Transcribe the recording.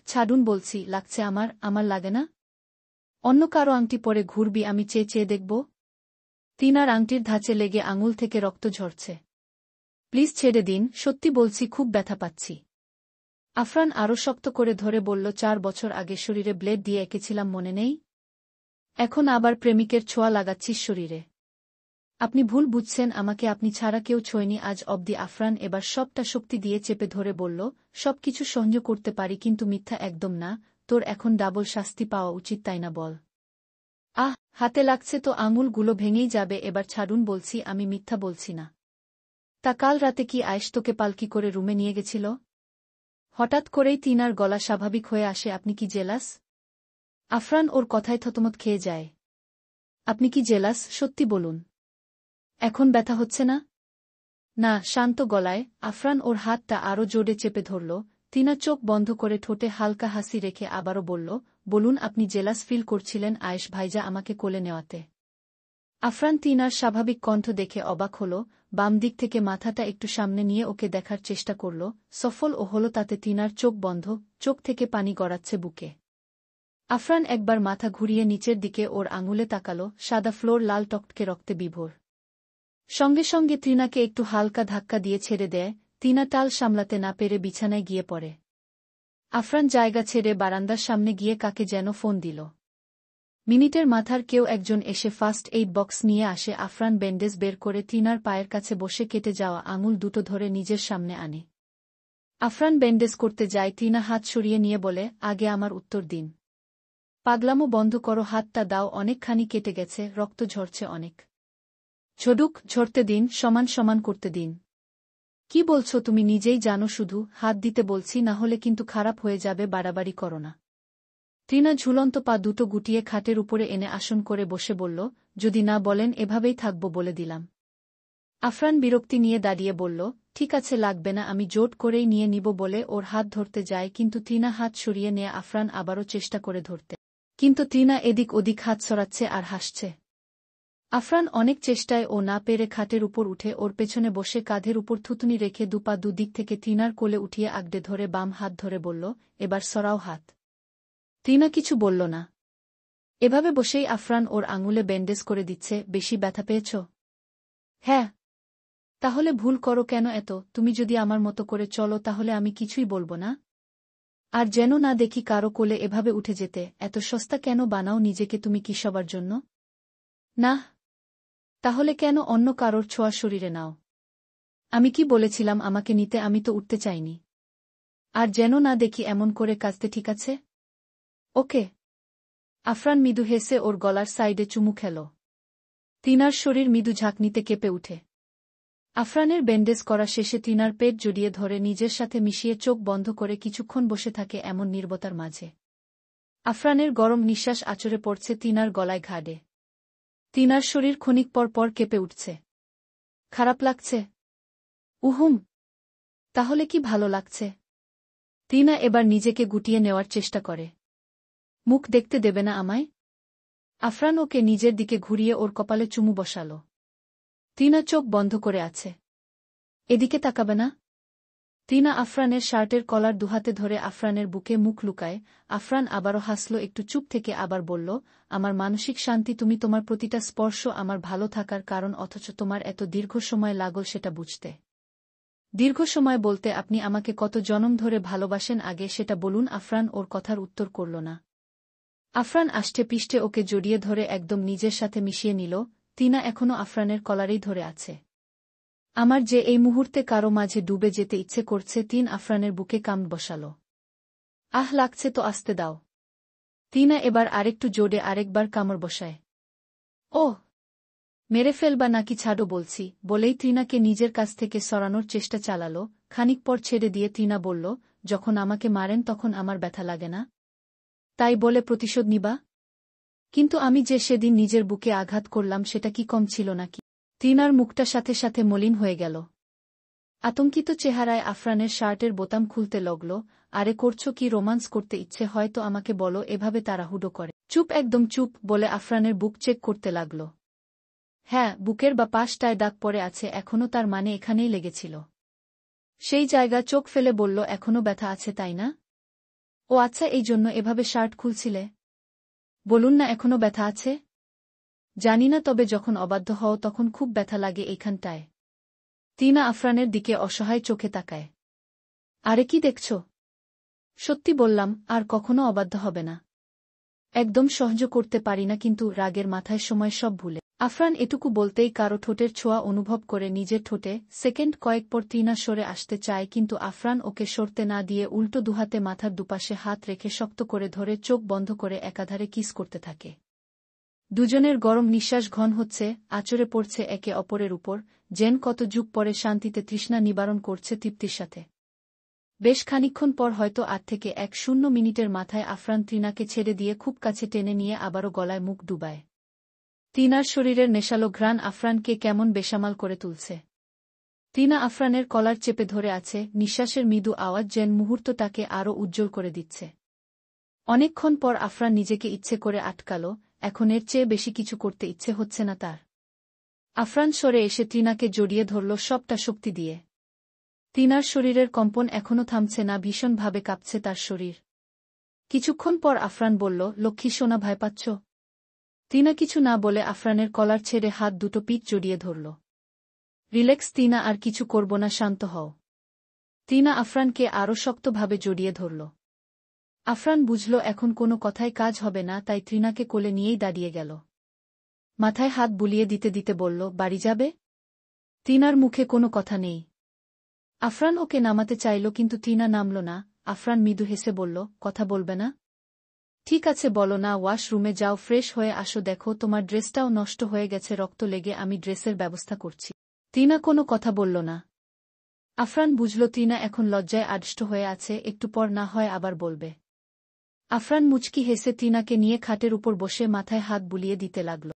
ছাড়ুন বলছি, লাগছে আমার লাগে না? অন্য কারো আংটি পরে ঘুরবি, আমি চেয়ে চেয়ে দেখব? তিনার আংটির ধাঁচে লেগে আঙুল থেকে রক্ত ঝরছে। প্লিজ ছেড়ে দিন, সত্যি বলছি খুব ব্যথা পাচ্ছি। আফরান আরও শক্ত করে ধরে বলল, 4 বছর আগে শরীরে ব্লেড দিয়ে এঁকেছিলাম, মনে নেই? এখন আবার প্রেমিকের ছোঁয়া লাগাচ্ছিস শরীরে? আপনি ভুল বুঝছেন আমাকে, আপনি ছাড়া কেউ ছোঁয়নি আজ অবধি। আফরান এবার সবটা শক্তি দিয়ে চেপে ধরে বলল, সবকিছু সহ্য করতে পারি কিন্তু মিথ্যা একদম না। তোর এখন ডাবল শাস্তি পাওয়া উচিত, তাই না বল? হাতে লাগছে তো, আঙুলগুলো ভেঙেই যাবে। এবার ছাড়ুন বলছি, আমি মিথ্যা বলছি না। তা কাল রাতে কি আয়েশ তোকে পালকি করে রুমে নিয়ে গেছিল? হঠাৎ করেই তিনার গলা স্বাভাবিক হয়ে আসে। আপনি কি জেলাস? আফরান ওর কথায় থতমত খেয়ে যায়। আপনি কি জেলাস, সত্যি বলুন। এখন ব্যথা হচ্ছে না? না। শান্ত গলায় আফরান ওর হাতটা আরও জোরে চেপে ধরল। তিনা চোখ বন্ধ করে ঠোঁটে হালকা হাসি রেখে আবারও বলল, বলুন আপনি জেলাস ফিল করছিলেন আয়েশ ভাইজা আমাকে কোলে নেওয়াতে? আফরান তিনার স্বাভাবিক কণ্ঠ দেখে অবাক হল, বাম দিক থেকে মাথাটা একটু সামনে নিয়ে ওকে দেখার চেষ্টা করল। সফল ও হল তাতে তিনার চোখ বন্ধ, চোখ থেকে পানি গড়াচ্ছে বুকে। আফরান একবার মাথা ঘুরিয়ে নিচের দিকে ওর আঙুলে তাকাল, সাদা ফ্লোর লাল টকটকে রক্তে বিভোর। সঙ্গে সঙ্গে ত্রিনাকে একটু হালকা ধাক্কা দিয়ে ছেড়ে দেয়। তিনা টাল সামলাতে না পেরে বিছানায় গিয়ে পড়ে। আফরান জায়গা ছেড়ে বারান্দার সামনে গিয়ে কাকে যেন ফোন দিল। মিনিটের মাথার কেউ একজন এসে ফার্স্ট এইড বক্স নিয়ে আসে। আফরান ব্যান্ডেজ বের করে তিনার পায়ের কাছে বসে কেটে যাওয়া আঙুল দুটো ধরে নিজের সামনে আনে। আফরান ব্যান্ডেজ করতে যায়, তিনা হাত সরিয়ে নিয়ে বলে, আগে আমার উত্তর দিন। পাগলামো বন্ধ করো, হাতটা দাও, অনেকখানি কেটে গেছে, রক্ত ঝরছে অনেক। ঝরতে দিন, সমান সমান করতে দিন। কি বলছো তুমি নিজেই জানো, শুধু হাত দিতে বলছি, না হলে কিন্তু খারাপ হয়ে যাবে, বাড়াবাড়ি করো না। টিনা ঝুলন্ত পা দুটো গুটিয়ে খাটের উপরে এনে আসন করে বসে বলল, যদি না বলেন এভাবেই থাকব বলে দিলাম। আফরান বিরক্তি নিয়ে দাঁড়িয়ে বলল, ঠিক আছে লাগবে না, আমি জোট করেই নিয়ে নিব বলে ওর হাত ধরতে যায়, কিন্তু টিনা হাত সরিয়ে নিয়ে আফরান আবারও চেষ্টা করে ধরতে। কিন্তু টিনা এদিক ওদিক হাত সরাচ্ছে আর হাসছে। আফরান অনেক চেষ্টায় ও না পেরে খাটের উপর উঠে ওর পেছনে বসে কাঁধের উপর থুতুনি রেখে দুপা দুদিক থেকে টিনার কোলে উঠিয়ে আগড়ে ধরে বাম হাত ধরে বলল, এবার সরাও হাত। টিনা কিছু বলল না। এভাবে বসেই আফরান ওর আঙুলে ব্যান্ডেজ করে দিচ্ছে। বেশি ব্যথা পেয়েছ? হ্যাঁ। তাহলে ভুল করো কেন এত? তুমি যদি আমার মতো করে চলো তাহলে আমি কিছুই বলবো না। আর যেন না দেখি কারো কোলে এভাবে উঠে যেতে। এত সস্তা কেন বানাও নিজেকে তুমি, কি সবার জন্য? না। তাহলে কেন অন্য কারোর ছোঁয়া শরীরে নাও? আমি কি বলেছিলাম আমাকে নিতে? আমি তো উঠতে চাইনি। আর যেন না দেখি এমন করে কাঁদতে, ঠিক আছে? ওকে। আফরান মৃদু হেসে ওর গলার সাইডে চুমু খেল। তিনার শরীর মৃদু ঝাঁকনিতে কেঁপে উঠে। আফরানের ব্যান্ডেজ করা শেষে তিনার পেট জড়িয়ে ধরে নিজের সাথে মিশিয়ে চোখ বন্ধ করে কিছুক্ষণ বসে থাকে এমন নীরবতার মাঝে। আফরানের গরম নিঃশ্বাস আঁচড়ে পড়ছে তিনার গলায় ঘাড়ে। তিনার শরীর ক্ষণিক পর পর কেঁপে উঠছে। খারাপ লাগছে? উহুম। তাহলে কি ভালো লাগছে? তিনা এবার নিজেকে গুটিয়ে নেওয়ার চেষ্টা করে। মুখ দেখতে দেবে না আমায়? আফরান ওকে নিজের দিকে ঘুরিয়ে ওর কপালে চুমু বসাল। তিনা চোখ বন্ধ করে আছে। এদিকে তাকাবে না? তিনা আফরানের শার্টের কলার দুহাতে ধরে আফরানের বুকে মুখ লুকায়। আফরান আবারও হাসল, একটু চুপ থেকে আবার বলল, আমার মানসিক শান্তি তুমি, তোমার প্রতিটা স্পর্শ আমার ভালো থাকার কারণ, অথচ তোমার এত দীর্ঘ সময় লাগল সেটা বুঝতে। দীর্ঘ সময় বলতে আপনি আমাকে কত জনম ধরে ভালোবাসেন আগে সেটা বলুন। আফরান ওর কথার উত্তর করল না। আফরান আষ্টে পিষ্টে ওকে জড়িয়ে ধরে একদম নিজের সাথে মিশিয়ে নিল। তিনা এখনও আফরানের কলারেই ধরে আছে। আমার যে এই মুহূর্তে কারো মাঝে ডুবে যেতে ইচ্ছে করছে। তিন আফরানের বুকে কামড় বসাল। লাগছে তো, আসতে দাও। তিনা এবার আরেকটু জোরে আরেকবার কামড় বসায়। ওহ, মেরে ফেলবা নাকি, ছাড়ো বলছি, বলেই তিনাকে নিজের কাছ থেকে সরানোর চেষ্টা চালাল। খানিক পর ছেড়ে দিয়ে তিনা বলল, যখন আমাকে মারেন তখন আমার ব্যথা লাগে না? তাই বলে প্রতিশোধ নিবা? কিন্তু আমি যে সেদিন নিজের বুকে আঘাত করলাম সেটা কি কম ছিল নাকি? তিনার মুখটা সাথে সাথে মলিন হয়ে গেল। আতঙ্কিত চেহারায় আফরানের শার্টের বোতাম খুলতে লাগল। আরে করছো কি? রোমান্স করতে ইচ্ছে হয় তো আমাকে বলো, এভাবে তাড়াহুড়ো করে। চুপ, একদম চুপ, বলে আফরানের বুক চেক করতে লাগল। হ্যাঁ, বুকের বা পাশটায় দাগ পড়ে আছে এখনও, তার মানে এখানেই লেগেছিল। সেই জায়গা চোখ ফেলে বলল, এখনও ব্যথা আছে তাই না? ও আচ্ছা, এই জন্য এভাবে শার্ট খুলছিলে? বলুন না, এখনো ব্যথা আছে? জানি না, তবে যখন অবাধ্য হও তখন খুব ব্যথা লাগে এইখানটায়। টিনা আফরানের দিকে অসহায় চোখে তাকায়। আরে কি দেখছ? সত্যি বললাম, আর কখনো অবাধ্য হবে না। একদম সহ্য করতে পারি না, কিন্তু রাগের মাথায় সময় সব ভুলে। আফরান এটুকু বলতেই কারো ঠোঁটের ছোঁয়া অনুভব করে নিজের ঠোঁটে। সেকেন্ড কয়েক পর টিনা সরে আসতে চায়, কিন্তু আফরান ওকে সরতে না দিয়ে উল্টো দুহাতে মাথার দুপাশে হাত রেখে শক্ত করে ধরে চোখ বন্ধ করে একাধারে কিস করতে থাকে। দুজনের গরম নিঃশ্বাস ঘন হচ্ছে, আঁচড়ে পড়ছে একে অপরের উপর, যেন কত যুগ পরে শান্তিতে তৃষ্ণা নিবারণ করছে তৃপ্তির সাথে। বেশ খানিকক্ষণ পর, হয়তো 8 থেকে 10 মিনিটের মাথায় আফরান টিনাকে ছেড়ে দিয়ে খুব কাছে টেনে নিয়ে আবারও গলায় মুখ ডুবায়। টিনার শরীরের নেশালো ঘ্রাণ আফরানকে কেমন বেসামাল করে তুলছে। টিনা আফরানের কলার চেপে ধরে আছে, নিঃশ্বাসের মৃদু আওয়াজ যেন মুহূর্তটাকে আরও উজ্জ্বল করে দিচ্ছে। অনেকক্ষণ পর আফরান নিজেকে ইচ্ছে করে আটকাল, এখন এর চেয়ে বেশি কিছু করতে ইচ্ছে হচ্ছে না তার। আফরান সরে এসে টিনাকে জড়িয়ে ধরল সবটা শক্তি দিয়ে। টিনার শরীরের কম্পন এখনো থামছে না, ভীষণভাবে কাঁপছে তার শরীর। কিছুক্ষণ পর আফরান বলল, লক্ষ্মী সোনা, ভয় পাচ্ছ? টিনা কিছু না বলে আফরানের কলার ছেড়ে হাত দুটো পিঠ জড়িয়ে ধরল। রিল্যাক্স টিনা, আর কিছু করব না, শান্ত হও। টিনা আফরানকে আরও শক্তভাবে জড়িয়ে ধরল। আফরান বুঝল এখন কোনো কথায় কাজ হবে না, তাই টিনাকে কোলে নিয়েই দাঁড়িয়ে গেল। মাথায় হাত বুলিয়ে দিতে দিতে বলল, বাড়ি যাবে? টিনার মুখে কোনো কথা নেই। আফরান ওকে নামাতে চাইল, কিন্তু টিনা নামল না। আফরান মৃদু হেসে বলল, কথা বলবে না? ঠিক আছে, বলো না। ওয়াশ রুমে যাও, ফ্রেশ হয়ে আসো। দেখো, তোমার ড্রেসটাও নষ্ট হয়ে গেছে, রক্ত লেগে, আমি ড্রেসের ব্যবস্থা করছি। টিনা কোনো কথা বলল না। আফরান বুঝল টিনা এখন লজ্জায় আড়ষ্ট হয়ে আছে, একটু পর না হয় আবার বলবে। আফরান মুচকি হেসে টিনাকে নিয়ে খাটের উপর বসে মাথায় হাত বুলিয়ে দিতে লাগল।